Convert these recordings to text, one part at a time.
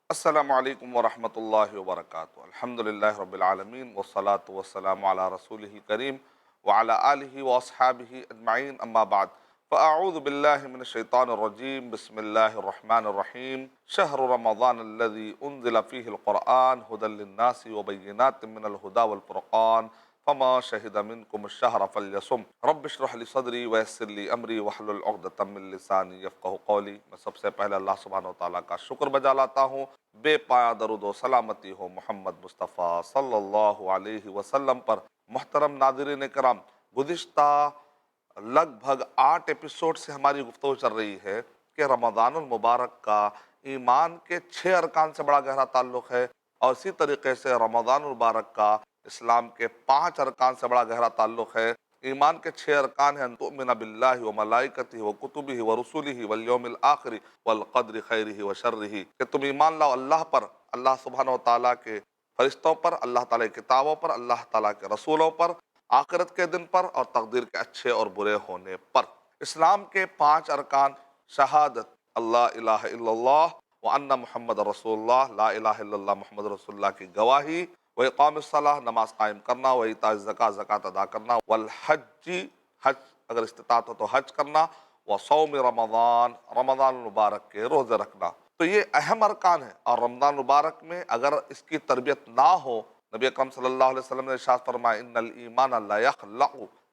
السلام علیکم ورحمۃ اللہ وبرکاتہ۔ الحمدللہ رب العالمین والصلاة والسلام علی رسولہ الکریم وعلی آلہ واصحابہ اجمعین، اما بعد فاعوذ باللہ من الشیطان الرجیم، بسم اللہ الرحمن الرحیم۔ شہر رمضان الذی انزل فیہ القرآن ھدی للناس وبینات من الھدی والفرقان فما شہد منکم الشہر فلیصم۔ رب اشرح لی صدری ویسر لی امری واحلل عقدۃ من لسانی یفقہوا قولی۔ میں سب سے پہلے اللہ سبحانہ وتعالیٰ کا شکر بجا لاتا ہوں، بے پایا درود و سلامتی ہو محمد مصطفیٰ صلی اللہ علیہ وسلم پر۔ محترم ناظرین کرام، گزشتہ لگ بھگ 8 ایپیسوڈ سے ہماری گفتگو چل رہی ہے کہ رمضان المبارک کا ایمان کے 6 ارکان سے بڑا گہرا تعلق ہے، اور اسی طریقے سے رمضان المبارک کا اسلام کے 5 ارکان سے بڑا گہرا تعلق ہے۔ ایمان کے 6 ارکان ہیں: ان تؤمن باللہ وملائکتہ وکتبہ ورسلہ والیوم الآخر والقدر خیرہ وشرہ، کہ تم ایمان لاؤ اللہ پر، اللہ سبحانہ وتعالیٰ کے فرشتوں پر، اللہ تعالیٰ کی کتابوں پر، اللہ تعالیٰ کے رسولوں پر، آخرت کے دن پر، اور تقدیر کے اچھے اور برے ہونے پر۔ اسلام کے 5 ارکان: شہادت اللہ الہ الا اللہ وان محمد رسول اللہ، لا الہ الا اللہ محمد رسول اللہ کی گواہی، وإقام الصلاۃ نماز قائم کرنا، وإیتاء الزکوٰۃ زکوٰۃ ادا کرنا، والحج حج اگر استطاعت ہو تو حج کرنا، وصوم رمضان رمضان المبارک کے روزے رکھنا۔ تو یہ اہم ارکان ہیں، اور رمضان مبارک میں اگر اس کی تربیت نہ ہو، نبی اکرم صلی اللہ علیہ وسلم نے ارشاد فرمایا ان الایمان لا یخلع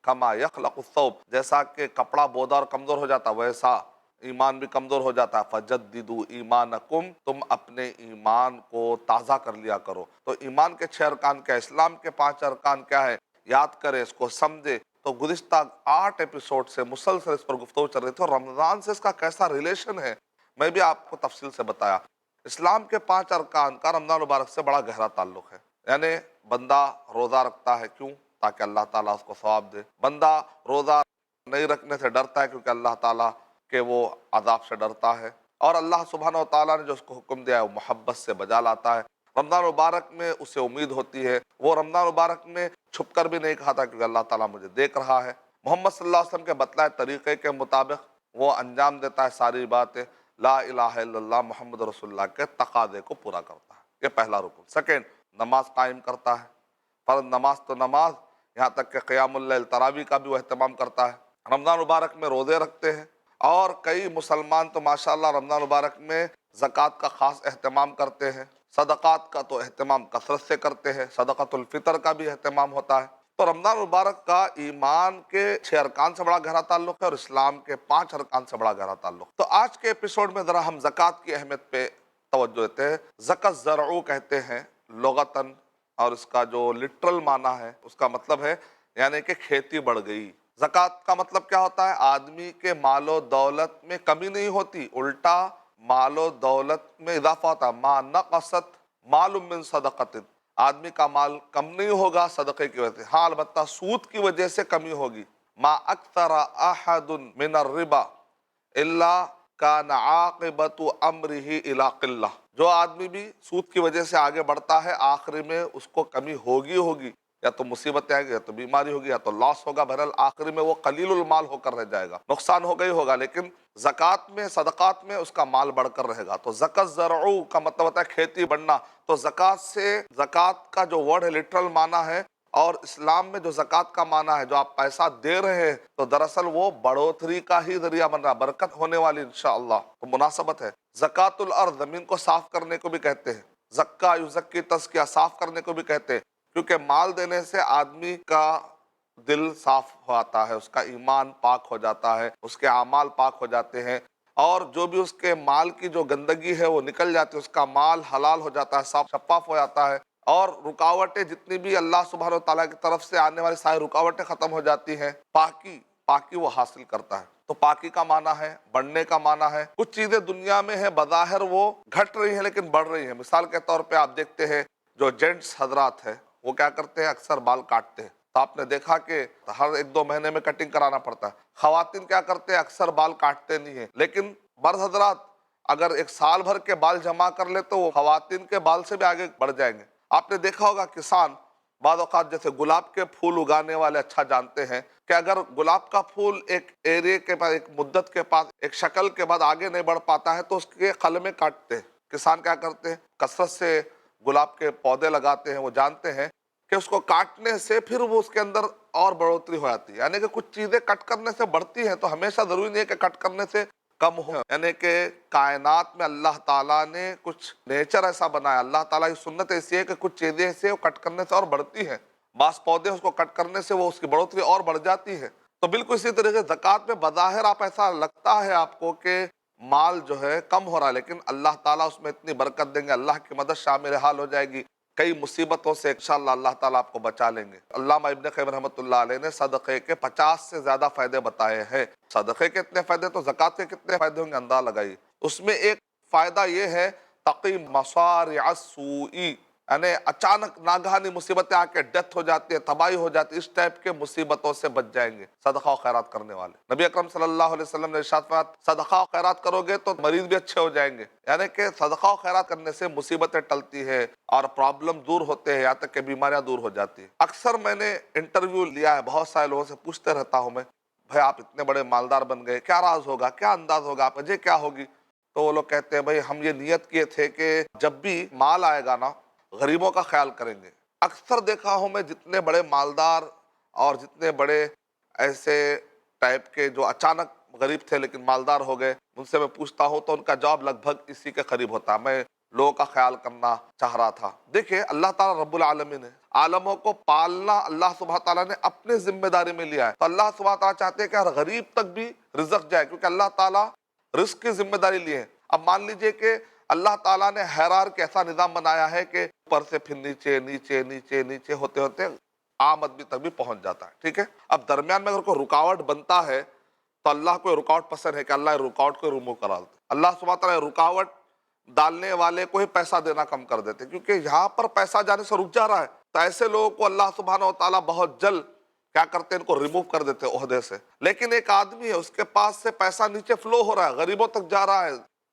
کما یخلع الثوب، جیسا کہ کپڑا بودا اور کمزور ہو جاتا ویسا ایمان بھی کمزور ہو جاتا ہے۔ فجددوا ایمانکم، تم اپنے ایمان کو تازہ کر لیا کرو۔ تو ایمان کے 6 ارکان کیا ہے، اسلام کے 5 ارکان کیا ہے، یاد کریں، اس کو سمجھے۔ تو گزشتہ 8 ایپیسوڈ سے مسلسل اس پر گفتگو چل رہی تھی، اور رمضان سے اس کا کیسا ریلیشن ہے میں بھی آپ کو تفصیل سے بتایا۔ اسلام کے 5 ارکان کا رمضان مبارک سے بڑا گہرا تعلق ہے۔ یعنی بندہ روزہ رکھتا ہے کیوں؟ تاکہ اللہ تعالیٰ اس کو ثواب دے۔ بندہ روزہ نہیں رکھنے سے ڈرتا ہے کیونکہ اللہ تعالیٰ کہ وہ عذاب سے ڈرتا ہے، اور اللہ سبحانہ وتعالیٰ نے جو اس کو حکم دیا ہے وہ محبت سے بجا لاتا ہے۔ رمضان مبارک میں اسے امید ہوتی ہے، وہ رمضان مبارک میں چھپ کر بھی نہیں کھاتا کیونکہ اللہ تعالیٰ مجھے دیکھ رہا ہے۔ محمد صلی اللہ علیہ وسلم کے بتلائے طریقے کے مطابق وہ انجام دیتا ہے ساری باتیں، لا الہ الا اللہ محمد رسول اللہ کے تقاضے کو پورا کرتا ہے۔ یہ پہلا رکن۔ سیکنڈ، نماز قائم کرتا ہے۔ فرض نماز تو نماز، یہاں تک کہ قیام اللیل تراویح کا بھی وہ اہتمام کرتا ہے۔ رمضان مبارک میں روزے رکھتے ہیں، اور کئی مسلمان تو ماشاءاللہ رمضان مبارک میں زکوٰۃ کا خاص اہتمام کرتے ہیں، صدقات کا تو اہتمام کثرت سے کرتے ہیں، صدقۃ الفطر کا بھی اہتمام ہوتا ہے۔ تو رمضان مبارک کا ایمان کے 6 ارکان سے بڑا گہرا تعلق ہے، اور اسلام کے 5 ارکان سے بڑا گہرا تعلق۔ تو آج کے ایپیسوڈ میں ذرا ہم زکوٰۃ کی اہمیت پہ توجہ دیتے ہیں۔ زکوٰۃ زرع کہتے ہیں لغتاً، اور اس کا جو لٹرل معنی ہے اس کا مطلب ہے یعنی کہ کھیتی بڑھ گئی۔ زکوٰۃ کا مطلب کیا ہوتا ہے؟ آدمی کے مال و دولت میں کمی نہیں ہوتی، الٹا مال و دولت میں اضافہ ہوتا ہے۔ ما نقصت مال من صدقۃ، آدمی کا مال کم نہیں ہوگا صدقے کی وجہ سے، ہاں البتہ سود کی وجہ سے کمی ہوگی۔ ما اکثر احد من الربا الا کان عاقبۃ امرہ الی قلہ، جو آدمی بھی سود کی وجہ سے آگے بڑھتا ہے آخری میں اس کو کمی ہوگی، یا تو مصیبتیں آئیں گی، یا تو بیماری ہوگی، یا تو لاس ہوگا، بہرحال آخری میں وہ قلیل المال ہو کر رہ جائے گا، نقصان ہوگا ہی ہوگا۔ لیکن زکوٰۃ میں، صدقات میں اس کا مال بڑھ کر رہے گا۔ تو زکوٰۃ زرع کا مطلب ہوتا ہے کھیتی بڑھنا۔ تو زکوٰۃ سے، زکوٰۃ کا جو ورڈ ہے لٹرل معنی ہے، اور اسلام میں جو زکوٰۃ کا معنی ہے، جو آپ پیسہ دے رہے ہیں، تو دراصل وہ بڑھوتری کا ہی ذریعہ بن رہا ہے، برکت ہونے والی انشاءاللہ۔ تو مناسبت ہے۔ زکوٰۃ الارض، زمین کو صاف کرنے کو بھی کہتے ہیں، زکا یزکی تزکیہ، صاف کرنے کو بھی کہتے ہیں، کیونکہ مال دینے سے آدمی کا دل صاف ہوتا ہے، اس کا ایمان پاک ہو جاتا ہے، اس کے اعمال پاک ہو جاتے ہیں، اور جو بھی اس کے مال کی جو گندگی ہے وہ نکل جاتی ہے، اس کا مال حلال ہو جاتا ہے، صاف شفاف ہو جاتا ہے، اور رکاوٹیں جتنی بھی اللہ سبحانہ وتعالیٰ کی طرف سے آنے والی ساری رکاوٹیں ختم ہو جاتی ہیں۔ پاکی وہ حاصل کرتا ہے۔ تو پاکی کا معنی ہے بڑھنے کا معنی ہے۔ کچھ چیزیں دنیا میں ہیں بظاہر وہ گھٹ رہی ہیں لیکن بڑھ رہی ہیں۔ مثال کے طور پہ آپ دیکھتے ہیں جو جینٹس حضرات ہیں وہ کیا کرتے ہیں، اکثر بال کاٹتے ہیں۔ تو آپ نے دیکھا کہ ہر 1-2 مہینے میں کٹنگ کرانا پڑتا ہے۔ خواتین کیا کرتے ہیں، اکثر بال کاٹتے نہیں ہیں، لیکن مرد حضرات اگر 1 سال بھر کے بال جمع کر لے تو وہ خواتین کے بال سے بھی آگے بڑھ جائیں گے۔ آپ نے دیکھا ہوگا کسان بعض اوقات جیسے گلاب کے پھول اگانے والے اچھا جانتے ہیں کہ اگر گلاب کا پھول ایک ایرے کے بعد، ایک مدت کے پاس، ایک شکل کے بعد آگے نہیں بڑھ پاتا ہے تو اس کے قلمیں کاٹتے ہیں۔ کسان کیا کرتے ہیں، کثرت سے گلاب کے پودے لگاتے ہیں، وہ جانتے ہیں کہ اس کو کاٹنے سے پھر وہ اس کے اندر اور بڑھوتری ہو جاتی ہے، یعنی کہ کچھ چیزیں کٹ کرنے سے بڑھتی ہیں، تو ہمیشہ ضروری نہیں ہے کہ کٹ کرنے سے کم ہو، یعنی کہ کائنات میں اللہ تعالیٰ نے کچھ نیچر ایسا بنایا، اللہ تعالیٰ کی سنت ایسی ہے کہ کچھ چیزیں ایسے وہ کٹ کرنے سے اور بڑھتی ہیں، بعض پودے اس کو کٹ کرنے سے وہ اس کی بڑھوتری اور بڑھ جاتی ہے۔ تو بالکل اسی طریقے سے زکوٰۃ میں بظاہر آپ ایسا لگتا ہے آپ کو کہ مال جو ہے کم ہو رہا ہے، لیکن اللہ تعالیٰ اس میں اتنی برکت دیں گے، اللہ کی مدد شامل حال ہو جائے گی، کئی مصیبتوں سے انشاءاللہ اللہ تعالیٰ آپ کو بچا لیں گے۔ علامہ ابن قیم رحمۃ اللہ علیہ نے صدقے کے 50 سے زیادہ فائدے بتائے ہیں۔ صدقے کے اتنے فائدے تو زکوٰۃ کے کتنے فائدے ہوں گے اندازہ لگائیے۔ اس میں ایک فائدہ یہ ہے تقی مصارع السوء، یعنی اچانک ناگہانی مصیبتیں آ کے ڈیتھ ہو جاتی ہے، تباہی ہو جاتی ہے، اس ٹائپ کے مصیبتوں سے بچ جائیں گے صدقہ و خیرات کرنے والے۔ نبی اکرم صلی اللہ علیہ وسلم نے ارشاد فرمایا صدقہ و خیرات کرو گے تو مریض بھی اچھے ہو جائیں گے، یعنی کہ صدقہ و خیرات کرنے سے مصیبتیں ٹلتی ہے اور پرابلم دور ہوتے ہیں، یہاں تک کہ بیماریاں دور ہو جاتی ہیں۔ اکثر میں نے انٹرویو لیا ہے، بہت سارے لوگوں سے پوچھتے رہتا ہوں میں، بھائی آپ اتنے بڑے مالدار بن گئے، کیا راز ہوگا، کیا انداز ہوگا، آپ وجہ کیا ہوگی؟ تو وہ لوگ کہتے ہیں بھائی ہم یہ نیت کیے تھے کہ جب بھی مال آئے گا نا غریبوں کا خیال کریں گے۔ اکثر دیکھا ہوں میں جتنے بڑے مالدار اور جتنے بڑے ایسے ٹائپ کے جو اچانک غریب تھے لیکن مالدار ہو گئے، ان سے میں پوچھتا ہوں تو ان کا جواب لگ بھگ اسی کے قریب ہوتا ہے، میں لوگوں کا خیال کرنا چاہ رہا تھا۔ دیکھیں اللہ تعالیٰ رب العالمین ہے، عالموں کو پالنا اللہ سبحانہ تعالیٰ نے اپنے ذمہ داری میں لیا ہے، تو اللہ سبحانہ تعالیٰ چاہتے ہیں کہ ہر غریب تک بھی رزق جائے، کیونکہ اللہ تعالیٰ رزق کی ذمہ داری لیے ہے۔ اب مان لیجئے کہ اللہ تعالیٰ نے ہیرار کے ایسا نظام بنایا ہے کہ اوپر سے پھر نیچے نیچے نیچے نیچے ہوتے ہوتے عام آدمی تک بھی پہنچ جاتا ہے، ٹھیک ہے۔ اب درمیان میں اگر کوئی رکاوٹ بنتا ہے تو اللہ کو رکاوٹ پسند ہے کہ اللہ رکاوٹ کو ریموو کرا دیتے، اللہ سبحانہ تعالیٰ رکاوٹ ڈالنے والے کو ہی پیسہ دینا کم کر دیتے، کیونکہ یہاں پر پیسہ جانے سے رک جا رہا ہے، تو ایسے لوگوں کو اللہ سبحانہ وتعالیٰ بہت جلد کیا کرتے ہیں، ان کو ریموو کر دیتے عہدے سے۔ لیکن ایک آدمی ہے اس کے پاس سے پیسہ نیچے فلو ہو رہا ہے، غریبوں تک جا رہا ہے،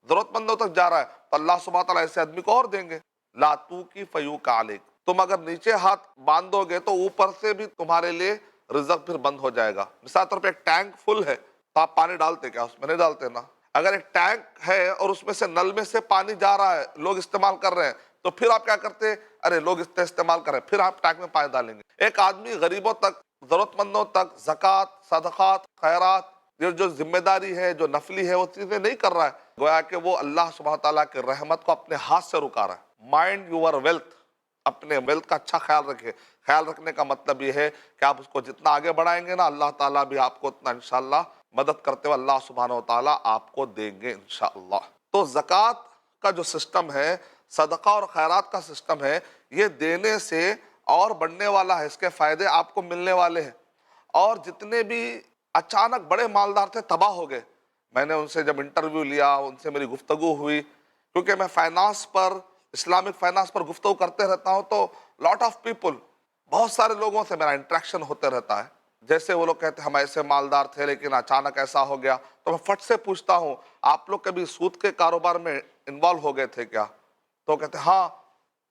ضرورت مندوں تک جا رہا ہے، تو اللہ سبحانہ تعالیٰ ایسے آدمی کو اور دیں گے۔ لا تو کی فیو کا علیک، تم اگر نیچے ہاتھ باندھو گے تو اوپر سے بھی تمہارے لیے رزق پھر بند ہو جائے گا۔ مثال طور پہ ایک ٹینک فل ہے تو آپ پانی ڈالتے کیا؟ اس میں نہیں ڈالتے نا۔ اگر ایک ٹینک ہے اور اس میں سے نل میں سے پانی جا رہا ہے، لوگ استعمال کر رہے ہیں، تو پھر آپ کیا کرتے ہیں؟ ارے لوگ استعمال کر رہے ہیں، پھر آپ ٹینک میں پانی ڈالیں گے۔ ایک آدمی غریبوں تک، ضرورت مندوں تک زکوٰۃ، صدقات، خیرات، یہ جو ذمہ داری ہے، جو نفلی ہے، وہ چیزیں نہیں کر رہا ہے، گویا کہ وہ اللہ سبحانہ تعالیٰ کی رحمت کو اپنے ہاتھ سے رکا رہا ہے۔ مائنڈ یور ویلتھ، اپنے ویلتھ کا اچھا خیال رکھے۔ خیال رکھنے کا مطلب یہ ہے کہ آپ اس کو جتنا آگے بڑھائیں گے نا، اللہ تعالیٰ بھی آپ کو اتنا انشاءاللہ مدد کرتے ہوئے اللہ سبحانہ وتعالیٰ آپ کو دیں گے انشاءاللہ۔ تو زکوٰۃ کا جو سسٹم ہے، صدقہ اور خیرات کا سسٹم ہے، یہ دینے سے اور بڑھنے والا ہے، اس کے فائدے آپ کو ملنے والے ہیں۔ اور جتنے بھی اچانک بڑے مالدار تھے تباہ ہو گئے، میں نے ان سے جب انٹرویو لیا، ان سے میری گفتگو ہوئی، کیونکہ میں فائنانس پر، اسلامک فائنانس پر گفتگو کرتے رہتا ہوں، تو لاٹ آف پیپل، بہت سارے لوگوں سے میرا انٹریکشن ہوتے رہتا ہے۔ جیسے وہ لوگ کہتے ہیں ہم ایسے مالدار تھے لیکن اچانک ایسا ہو گیا، تو میں فٹ سے پوچھتا ہوں آپ لوگ کبھی سود کے کاروبار میں انوالو ہو گئے تھے کیا؟ تو کہتے ہیں ہاں،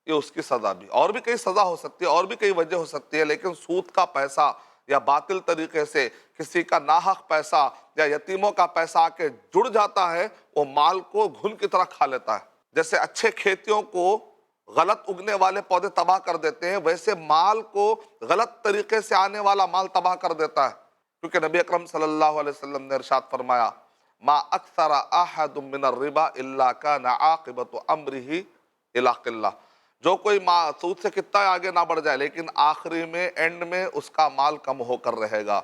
یہ اس کی سزا بھی، اور بھی کئی سزا ہو سکتی ہے، اور بھی کئی وجہ ہو سکتی ہے، لیکن سود کا پیسہ یا باطل طریقے سے کسی کا ناحق پیسہ یا یتیموں کا پیسہ آ کے جڑ جاتا ہے، وہ مال کو گھن کی طرح کھا لیتا ہے۔ جیسے اچھے کھیتیوں کو غلط اگنے والے پودے تباہ کر دیتے ہیں، ویسے مال کو غلط طریقے سے آنے والا مال تباہ کر دیتا ہے، کیونکہ نبی اکرم صلی اللہ علیہ وسلم نے ارشاد فرمایا ما اکثر احد من الربا الا کان عاقبۃ امرہ الی قلہ، جو کوئی سود سے کتنا آگے نہ بڑھ جائے لیکن آخری میں، اینڈ میں اس کا مال کم ہو کر رہے گا۔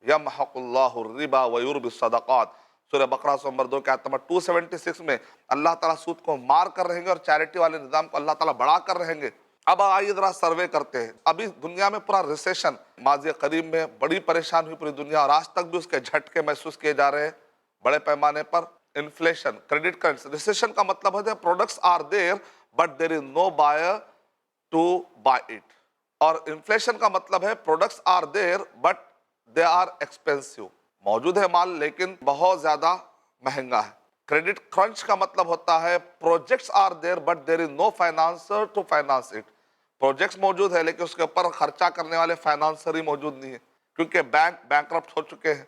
یمحق اللہ الربا ویربی الصدقات، سورہ بقرہ نمبر 2 کے آیت نمبر 276 میں اللہ تعالیٰ سود کو مار کر رہیں گے اور چیریٹی والے نظام کو اللہ تعالیٰ بڑھا کر رہیں گے۔ اب آئیے ذرا سروے کرتے ہیں، ابھی دنیا میں پورا ریسیشن، ماضی قریب میں بڑی پریشان ہوئی پوری دنیا، اور آج تک بھی اس کے جھٹکے محسوس کیے جا رہے ہیں بڑے پیمانے پر۔ انفلیشن، کریڈٹ کرنسی، ریسیشن کا مطلب ہے products are there but there is no buyer to buy it, اور انفلیشن کا مطلب ہے products are there but they are expensive, موجود ہے مال لیکن بہت زیادہ مہنگا ہے۔ کریڈٹ کرنچ کا مطلب ہوتا ہے projects are there but there is no financer to finance it, projects موجود ہے لیکن اس کے اوپر خرچہ کرنے والے فائنانسر ہی موجود نہیں ہے، کیونکہ بینک کرپٹ ہو چکے ہیں،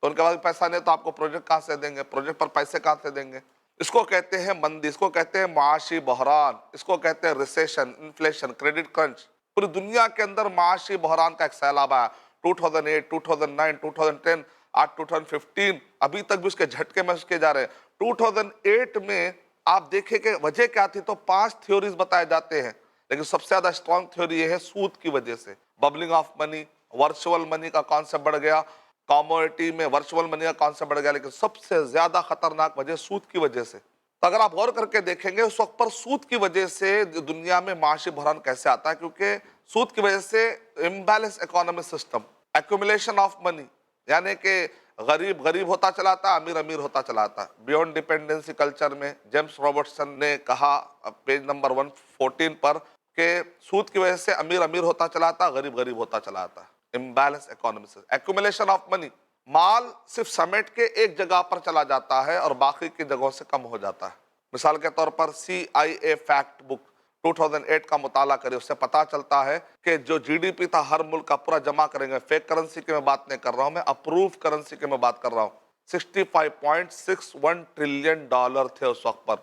تو ان کے پاس پیسہ نہیں تو آپ کو پروجیکٹ کہاں سے دیں گے، پروجیکٹ پر پیسے کہاں سے دیں گے۔ اس کو کہتے ہیں مندی، اس کو کہتے ہیں معاشی بحران، اس کو کہتے ہیں ریسیشن، انفلیشن، کریڈٹ کرنچ۔ پوری دنیا کے اندر معاشی بحران کا ایک سیلاب آیا، 2008، 2009، 2010، آج 2015، ابھی تک بھی اس کے جھٹکے محسوس کیے جا رہے ہیں۔ 2008 میں آپ دیکھیں کہ وجہ کیا تھی، تو 5 تھیوریز بتائے جاتے ہیں، لیکن سب سے زیادہ اسٹرانگ تھیوری یہ ہے سود کی وجہ سے، ببلنگ آف منی، ورچوئل منی کا کانسیپٹ بڑھ گیا، کاموڈٹی میں ورچوئل منی کا کانسیپٹ بڑھ گیا، لیکن سب سے زیادہ خطرناک وجہ سود کی وجہ سے۔ تو اگر آپ غور کر کے دیکھیں گے اس وقت پر سود کی وجہ سے دنیا میں معاشی بحران کیسے آتا ہے، کیونکہ سود کی وجہ سے imbalance economy system, accumulation of منی، یعنی کہ غریب غریب ہوتا چلا آتا، امیر امیر ہوتا چلا آتا۔ بیونڈ ڈیپینڈنسی کلچر میں جیمس رابرٹسن نے کہا پیج نمبر 114 پر کہ سود کی وجہ سے امیر امیر ہوتا چلا آتا، غریب غریب ہوتا چلا آتا۔ Imbalance economy system, accumulation of money, مال صرف سمیٹ کے ایک جگہ پر چلا جاتا ہے اور باقی کی جگہوں سے کم ہو جاتا ہے۔ مثال کے طور پر CIA فیکٹ بک 2008 کا مطالعہ کرے، اس سے پتا چلتا ہے کہ جو GDP تھا ہر ملک کا پورا جمع کریں گے، فیک کرنسی کی میں بات نہیں کر رہا ہوں، میں اپروف کرنسی کی میں بات کر رہا ہوں، $65.61 ٹریلین تھے اس وقت پر۔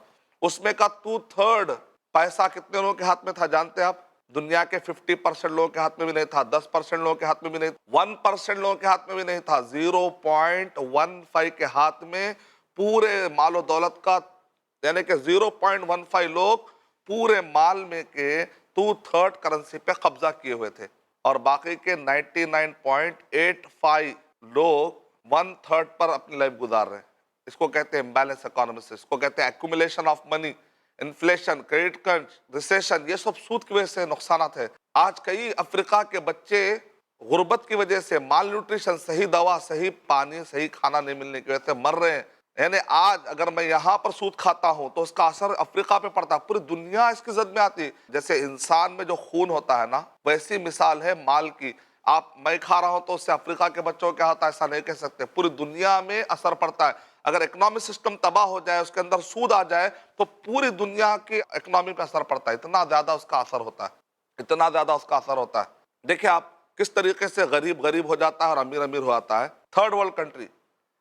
اس میں کا 2/3 پیسہ کتنے لوگوں کے ہاتھ میں تھا جانتے ہیں آپ؟ دنیا کے 50% لوگوں کے ہاتھ میں بھی نہیں تھا، 10% لوگوں کے ہاتھ میں بھی نہیں تھا، 1% لوگوں کے ہاتھ میں بھی نہیں تھا، 0.15 کے ہاتھ میں پورے مال و دولت کا، یعنی کہ 0.15 لوگ پورے مال میں کے 2/3 کرنسی پہ قبضہ کیے ہوئے تھے، اور باقی کے 99.85 لوگ 1/3 پر اپنی لائف گزار رہے ہیں۔ اس کو کہتے ہیں امبیلنس اکانومی، اس کو کہتے ہیں accumulation of money, inflation, credit crunch, recession, یہ سب سود کی وجہ سے نقصانات ہے۔ آج کئی افریقہ کے بچے غربت کی وجہ سے، مال نیوٹریشن، صحیح دوا، صحیح پانی، صحیح کھانا نہیں ملنے کی وجہ سے مر رہے ہیں۔ یعنی آج اگر میں یہاں پر سود کھاتا ہوں تو اس کا اثر افریقہ پہ پڑتا ہے، پوری دنیا اس کی زد میں آتی ہے۔ جیسے انسان میں جو خون ہوتا ہے نا، ویسی مثال ہے مال کی۔ میں کھا رہا ہوں تو اس سے افریقہ کے بچوں کیا ہوتا ہے ایسا نہیں کہہ سکتے، پوری دنیا میں اثر پڑتا ہے۔ اگر اکنامی سسٹم تباہ ہو جائے، اس کے اندر سود آ جائے، تو پوری دنیا کی اکنامی پہ اثر پڑتا ہے، اتنا زیادہ اس کا اثر ہوتا ہے، اتنا زیادہ اس کا اثر ہوتا ہے۔ دیکھیں آپ کس طریقے سے غریب غریب ہو جاتا ہے اور امیر امیر ہو جاتا ہے۔ تھرڈ ورلڈ کنٹری،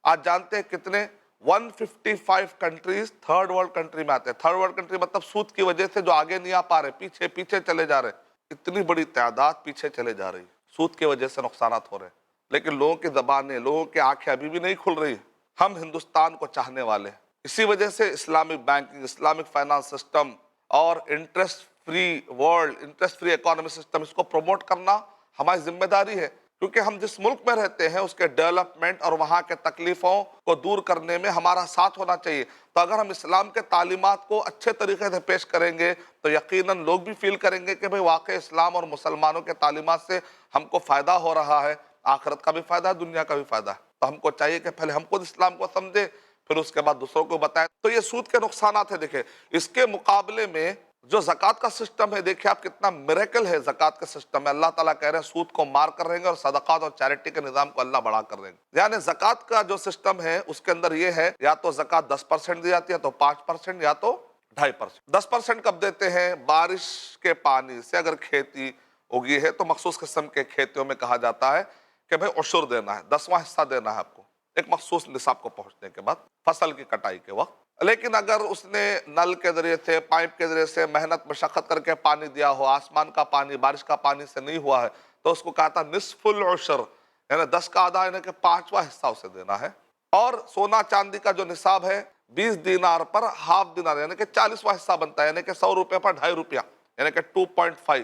آج جانتے ہیں کتنے 155 کنٹریز تھرڈ ورلڈ کنٹری میں آتے ہیں۔ تھرڈ ورلڈ کنٹری مطلب سود کی وجہ سے جو آگے نہیں آ پا رہے، پیچھے پیچھے چلے جا رہے، اتنی بڑی تعداد پیچھے چلے جا رہی، سود کی وجہ سے نقصانات ہو رہے ہیں۔ لیکن لوگوں کی زبانیں، لوگوں کی آنکھیں ابھی بھی نہیں کھل رہی۔ ہم ہندوستان کو چاہنے والے ہیں، اسی وجہ سے Islamic banking, Islamic finance system اور interest free world, interest free economy system, اس کو پروموٹ کرنا ہماری ذمہ داری ہے، کیونکہ ہم جس ملک میں رہتے ہیں اس کے ڈیولپمنٹ اور وہاں کے تکلیفوں کو دور کرنے میں ہمارا ساتھ ہونا چاہیے۔ تو اگر ہم اسلام کے تعلیمات کو اچھے طریقے سے پیش کریں گے تو یقیناً لوگ بھی فیل کریں گے کہ بھئی واقع اسلام اور مسلمانوں کے تعلیمات سے ہم کو فائدہ ہو رہا ہے، آخرت کا بھی فائدہ ہے، دنیا کا بھی فائدہ ہے۔ تو ہم کو چاہیے کہ پہلے ہم خود اسلام کو سمجھیں، پھر اس کے بعد دوسروں کو بتائیں۔ تو یہ سود کے نقصانات ہیں۔ دیکھیں اس کے مقابلے میں جو زکوٰۃ کا سسٹم ہے، دیکھیں آپ کتنا میریکل ہے زکوٰۃ کا سسٹم میں۔ اللہ تعالیٰ کہہ رہے ہیں سود کو مار کر رہیں گے اور صدقات اور چیریٹی کے نظام کو اللہ بڑھا کر رہیں گے۔ یعنی زکوٰۃ کا جو سسٹم ہے اس کے اندر یہ ہے، یا تو زکوٰۃ 10% دی جاتی ہے، تو 5%، یا تو 2.5%۔ 10% کب دیتے ہیں؟ بارش کے پانی سے اگر کھیتی اگی ہے تو مخصوص قسم کے کھیتیوں میں کہا جاتا ہے کہ بھئی عشر دینا ہے، 10واں حصہ دینا ہے آپ کو، ایک مخصوص نصاب کو پہنچنے کے بعد، فصل کی کٹائی کے وقت۔ لیکن اگر اس نے نل کے ذریعے سے، پائپ کے ذریعے سے محنت مشقت کر کے پانی دیا ہو، آسمان کا پانی، بارش کا پانی سے نہیں ہوا ہے، تو اس کو کہا تھا نصف العشر، یعنی 10 کا آدھا، یعنی کہ 5واں حصہ اسے دینا ہے۔ اور سونا چاندی کا جو نصاب ہے 20 دینار پر ہاف دینار، یعنی کہ 40واں حصہ بنتا ہے، یعنی کہ 100 روپے پر 2.5 روپیہ، یعنی کہ 2.5۔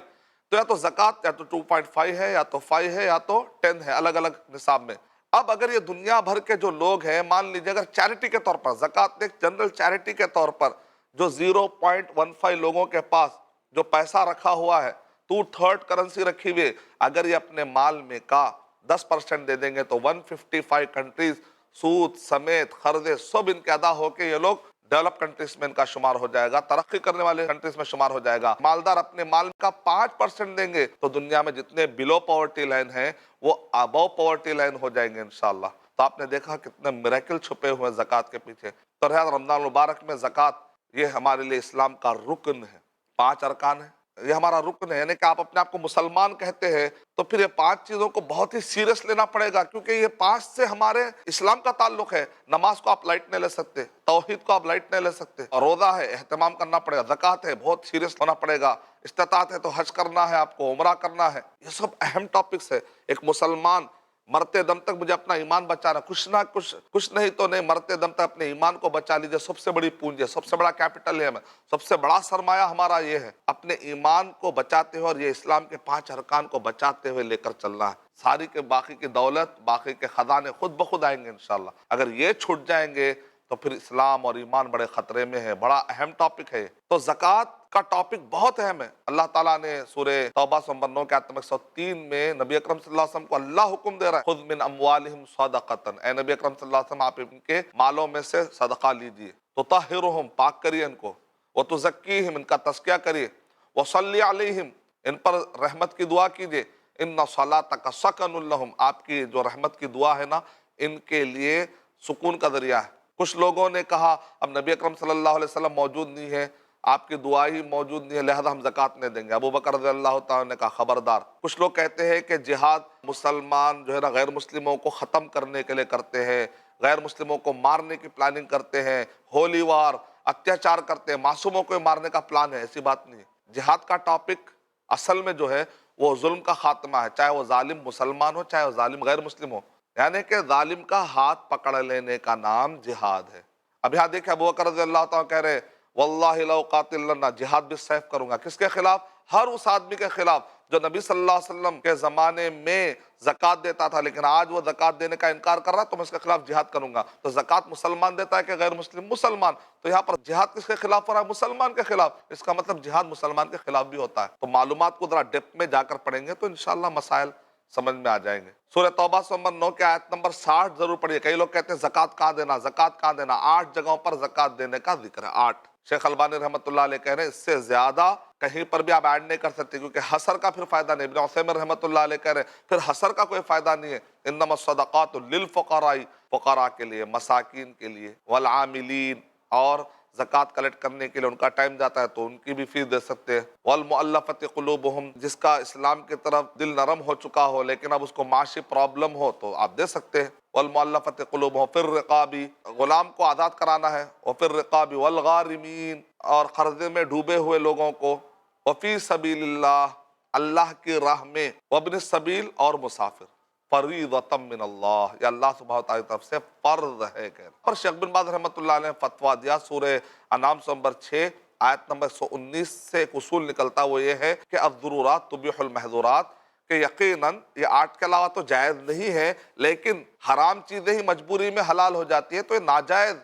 تو یا تو زکوٰۃ یا تو 2.5 ہے، یا تو 5 ہے، یا تو 10 ہے، الگ الگ نصاب میں۔ اب اگر یہ دنیا بھر کے جو لوگ ہیں، مان لیجئے اگر چیریٹی کے طور پر، زکوٰۃ ایک جنرل چیریٹی کے طور پر، جو 0.15 لوگوں کے پاس جو پیسہ رکھا ہوا ہے، 2/3 کرنسی رکھی ہوئی ہے، اگر یہ اپنے مال میں کا 10% دے دیں گے تو 155 کنٹریز سود سمیت قرضے سب ان کے ادا ہو کے یہ لوگ ڈیولپ کنٹریز میں ان کا شمار ہو جائے گا، ترقی کرنے والے کنٹریز میں شمار ہو جائے گا۔ مالدار اپنے مال کا 5% دیں گے تو دنیا میں جتنے بلو پاورٹی لائن ہیں وہ ابو پاورٹی لائن ہو جائیں گے انشاءاللہ۔ تو آپ نے دیکھا کتنے میریکل چھپے ہوئے ہیں زکوٰۃ کے پیچھے۔ تو رمضان المبارک میں زکوٰۃ یہ ہمارے لیے اسلام کا رکن ہے، 5 ارکان ہیں، یہ ہمارا رکن ہے، یعنی کہ آپ اپنے آپ کو مسلمان کہتے ہیں تو پھر یہ 5 چیزوں کو بہت ہی سیریس لینا پڑے گا، کیونکہ یہ 5 سے ہمارے اسلام کا تعلق ہے۔ نماز کو آپ لائٹ نہیں لے سکتے، توحید کو آپ لائٹ نہیں لے سکتے، اور روزہ ہے اہتمام کرنا پڑے گا، زکوٰۃ ہے بہت سیریس ہونا پڑے گا، استطاعت ہے تو حج کرنا ہے، آپ کو عمرہ کرنا ہے۔ یہ سب اہم ٹاپکس ہے۔ ایک مسلمان مرتے دم تک مجھے اپنا ایمان بچانا، کچھ نہ کچھ نہیں تو نہیں، مرتے دم تک اپنے ایمان کو بچا لیجیے۔ سب سے بڑی پونجی ہے، سب سے بڑا کیپٹل ہے، ہمیں سب سے بڑا سرمایہ ہمارا یہ ہے، اپنے ایمان کو بچاتے ہوئے اور یہ اسلام کے 5 ارکان کو بچاتے ہوئے لے کر چلنا ہے۔ ساری کے باقی کی دولت، باقی کے خزانے خود بخود آئیں گے انشاءاللہ۔ اگر یہ چھوٹ جائیں گے تو پھر اسلام اور ایمان بڑے خطرے میں ہے۔ بڑا اہم ٹاپک ہے۔ تو زکوٰۃ کا ٹاپک بہت اہم ہے۔ اللہ تعالیٰ نے سورہ توبہ نمبر 9 کے آیت نمبر 103 میں نبی اکرم صلی اللہ علیہ وسلم کو اللہ حکم دے رہا ہے، خذ من اموالہم صدقۃ، اے نبی اکرم صلی اللہ علیہ وسلم آپ ان کے مالوں میں سے صدقہ لیجئے، تطہرہم، پاک کریے ان کو، وتزکیہم، ان کا تزکیہ کریے، وصلی علیہم، ان پر رحمت کی دعا کیجئے، ان صلاتک سکن لہم، آپ کی جو رحمت کی دعا ہے نا ان کے لیے سکون کا ذریعہ ہے۔ کچھ لوگوں نے کہا اب نبی اکرم صلی اللہ علیہ وسلم موجود نہیں ہے، آپ کی دعا ہی موجود نہیں ہے، لہذا ہم زکوٰۃ نہیں دیں گے۔ ابو بکر رضی اللہ تعالیٰ نے کہا خبردار۔ کچھ لوگ کہتے ہیں کہ جہاد مسلمان جو ہے نا غیر مسلموں کو ختم کرنے کے لیے کرتے ہیں، غیر مسلموں کو مارنے کی پلاننگ کرتے ہیں، ہولی وار، اتیاچار کرتے ہیں، معصوموں کو مارنے کا پلان ہے۔ ایسی بات نہیں ہے۔ جہاد کا ٹاپک اصل میں جو ہے وہ ظلم کا خاتمہ ہے، چاہے وہ ظالم مسلمان ہو چاہے وہ ظالم غیر مسلم ہو، یعنی کہ ظالم کا ہاتھ پکڑ لینے کا نام جہاد ہے۔ اب یہاں دیکھیں ابو بکر رضی اللہ تعالیٰ کہہ رہے واللہ لو قاتلنا، جہاد بالسیف کروں گا۔ کس کے خلاف؟ ہر اس آدمی کے خلاف جو نبی صلی اللہ علیہ وسلم کے زمانے میں زکوٰۃ دیتا تھا لیکن آج وہ زکوٰۃ دینے کا انکار کر رہا تو میں اس کے خلاف جہاد کروں گا۔ تو زکوٰۃ مسلمان دیتا ہے کہ غیر مسلم؟ مسلمان۔ تو یہاں پر جہاد کس کے خلاف ہو رہا ہے؟ مسلمان کے خلاف۔ اس کا مطلب جہاد مسلمان کے خلاف بھی ہوتا ہے۔ تو معلومات کو ذرا ڈیپتھ میں جا کر پڑھیں گے تو انشاءاللہ مسائل سمجھ میں آ جائیں گے۔ سورہ توبہ نمبر 9 کے آیت نمبر 60 ضرور پڑھیے۔ کئی لوگ کہتے ہیں زکوٰۃ کہاں دینا، زکوٰۃ کہاں دینا؟ 8 جگہوں پر زکوٰۃ دینے کا ذکر ہے، 8۔ شیخ البانی رحمۃ اللہ علیہ کہہ رہے ہیں اس سے زیادہ کہیں پر بھی آپ ایڈ نہیں کر سکتے، کیونکہ حصر کا پھر فائدہ نہیں۔ ابن عثیمین رحمۃ اللہ علیہ کہہ رہے ہیں پھر حصر کا کوئی فائدہ نہیں ہے۔ انما الصدقات للفقراء، فقراء کے لیے، مساکین کے لیے، والعاملین، اور زکوٰۃ کلیکٹ کرنے کے لیے ان کا ٹائم جاتا ہے تو ان کی بھی فیس دے سکتے ہیں، والمؤلفۃ قلوبہم، جس کا اسلام کی طرف دل نرم ہو چکا ہو لیکن اب اس کو معاشی پرابلم ہو تو آپ دے سکتے ہیں، والمؤلفۃ قلوبہم، فی الرقاب، غلام کو آزاد کرانا ہے، وفی الرقاب والغارمین، اور قرضے میں ڈوبے ہوئے لوگوں کو، وفی سبیل اللہ، اللہ کی راہ میں، وابن السبیل، اور مسافر۔ فریضۃ من اللہ، یہ اللہ سبحانہ وتعالی کی طرف سے فرض ہے۔ اور شیخ بن باز رحمۃ اللہ علیہ نے فتویٰ دیا، سورہ انعام نمبر 6 آیت نمبر 119 سے ایک اصول نکلتا وہ یہ ہے کہ الضرورات تبیح المحظورات، کہ یقیناً یہ 8 کے علاوہ تو جائز نہیں ہے لیکن حرام چیزیں ہی مجبوری میں حلال ہو جاتی ہے، تو یہ ناجائز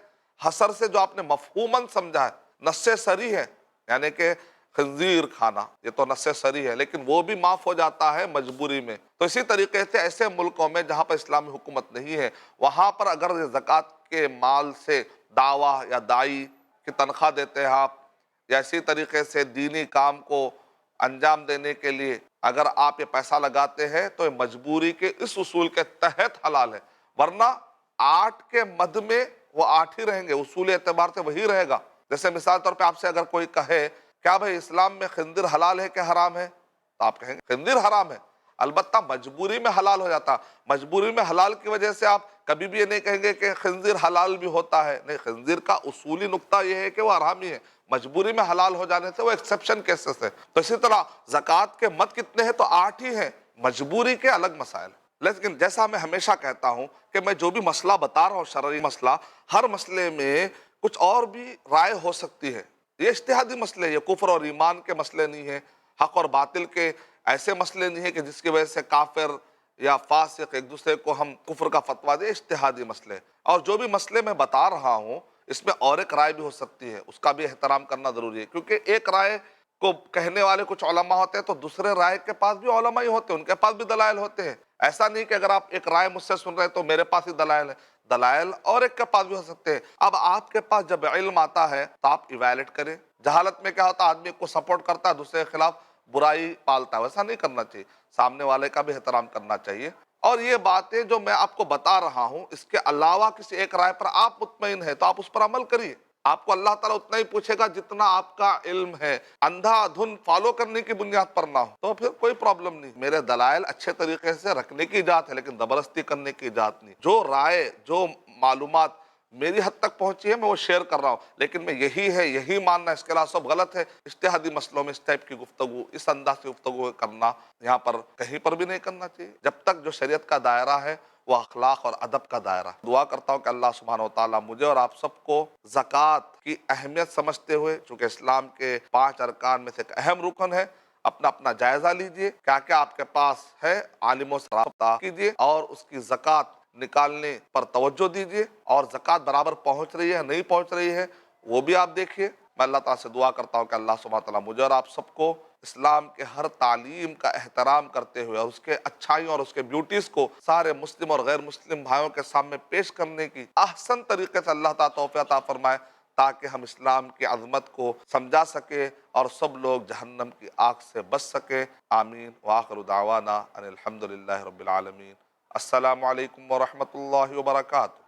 حصر سے جو آپ نے مفہوماً سمجھا ہے، نص صریح ہے، یعنی کہ خنزیر کھانا یہ تو نص صریح ہے لیکن وہ بھی معاف ہو جاتا ہے مجبوری میں۔ تو اسی طریقے سے ایسے ملکوں میں جہاں پر اسلامی حکومت نہیں ہے وہاں پر اگر زکوٰۃ کے مال سے دعویٰ یا داعی کی تنخواہ دیتے ہیں آپ، یا اسی طریقے سے دینی کام کو انجام دینے کے لیے اگر آپ یہ پیسہ لگاتے ہیں تو یہ مجبوری کے اس اصول کے تحت حلال ہے، ورنہ 8 کے مد میں وہ 8 ہی رہیں گے، اصول اعتبار سے وہی رہے گا۔ جیسے مثال طور پہ آپ سے اگر کوئی کہے کیا بھائی اسلام میں خنزیر حلال ہے کہ حرام ہے، تو آپ کہیں گے خنزیر حرام ہے، البتہ مجبوری میں حلال ہو جاتا۔ مجبوری میں حلال کی وجہ سے آپ کبھی بھی یہ نہیں کہیں گے کہ خنزیر حلال بھی ہوتا ہے، نہیں، خنزیر کا اصولی نقطہ یہ ہے کہ وہ حرامی ہے، مجبوری میں حلال ہو جانے سے وہ ایکسیپشن کیسز ہے۔ تو اسی طرح زکوٰۃ کے مد کتنے ہیں؟ تو 8 ہی ہیں، مجبوری کے الگ مسائل۔ لیکن جیسا میں ہمیشہ کہتا ہوں کہ میں جو بھی مسئلہ بتا رہا ہوں شرعی مسئلہ، ہر مسئلے میں کچھ اور بھی رائے ہو سکتی ہے، یہ اجتہادی مسئلے، یہ کفر اور ایمان کے مسئلے نہیں ہیں، حق اور باطل کے ایسے مسئلے نہیں ہیں کہ جس کی وجہ سے کافر یا فاسق ایک دوسرے کو ہم کفر کا فتویٰ دیں، اجتہادی مسئلے۔ اور جو بھی مسئلے میں بتا رہا ہوں اس میں اور ایک رائے بھی ہو سکتی ہے، اس کا بھی احترام کرنا ضروری ہے، کیونکہ ایک رائے کو کہنے والے کچھ علماء ہوتے ہیں تو دوسرے رائے کے پاس بھی علماء ہی ہوتے ہیں، ان کے پاس بھی دلائل ہوتے ہیں۔ ایسا نہیں کہ اگر آپ ایک رائے مجھ سے سن رہے ہیں تو میرے پاس ہی دلائل ہے، دلائل اور ایک کے پاس بھی ہو سکتے ہیں۔ اب آپ کے پاس جب علم آتا ہے تو آپ ایویلویٹ کریں۔ جہالت میں کیا ہوتا ہے، آدمی کو سپورٹ کرتا ہے، دوسرے کے خلاف برائی پالتا ہے، ویسا نہیں کرنا چاہیے، سامنے والے کا بھی احترام کرنا چاہیے۔ اور یہ باتیں جو میں آپ کو بتا رہا ہوں اس کے علاوہ کسی ایک رائے پر آپ مطمئن ہیں تو آپ اس پر عمل کریے۔ آپ کو اللہ تعالیٰ اتنا ہی پوچھے گا جتنا آپ کا علم ہے، اندھا دھن فالو کرنے کی بنیاد پر نہ ہو تو پھر کوئی پرابلم نہیں۔ میرے دلائل اچھے طریقے سے رکھنے کی اجازت ہے لیکن زبردستی کرنے کی اجازت نہیں۔ جو رائے، جو معلومات میری حد تک پہنچی ہے میں وہ شیئر کر رہا ہوں، لیکن میں یہی ماننا اس کے علاوہ سب غلط ہے۔ اجتہادی مسئلوں میں اس ٹائپ کی گفتگو، اس انداز کی گفتگو کرنا یہاں پر کہیں پر بھی نہیں کرنا چاہیے، جب تک جو شریعت کا دائرہ ہے وہ اخلاق اور ادب کا دائرہ۔ دعا کرتا ہوں کہ اللہ سبحانہ و تعالیٰ مجھے اور آپ سب کو زکوٰۃ کی اہمیت سمجھتے ہوئے، چونکہ اسلام کے 5 ارکان میں سے ایک اہم رکن ہے، اپنا جائزہ لیجئے، کیا کیا آپ کے پاس ہے، عالموں سے رابطہ کیجئے اور اس کی زکوٰۃ نکالنے پر توجہ دیجئے، اور زکوٰۃ برابر پہنچ رہی ہے نہیں پہنچ رہی ہے وہ بھی آپ دیکھیے۔ میں اللہ تعالیٰ سے دعا کرتا ہوں کہ اللہ سبحانہ تعالیٰ مجھے اور آپ سب کو اسلام کے ہر تعلیم کا احترام کرتے ہوئے اور اس کے اچھائیوں اور اس کے بیوٹیز کو سارے مسلم اور غیر مسلم بھائیوں کے سامنے پیش کرنے کی احسن طریقے سے اللہ تعالیٰ توفیق عطا فرمائے، تاکہ ہم اسلام کی عظمت کو سمجھا سکیں اور سب لوگ جہنم کی آگ سے بچ سکیں۔ آمین۔ وآخر دعوانا ان الحمد للہ رب العالمین۔ السلام علیکم ورحمۃ اللہ وبرکاتہ۔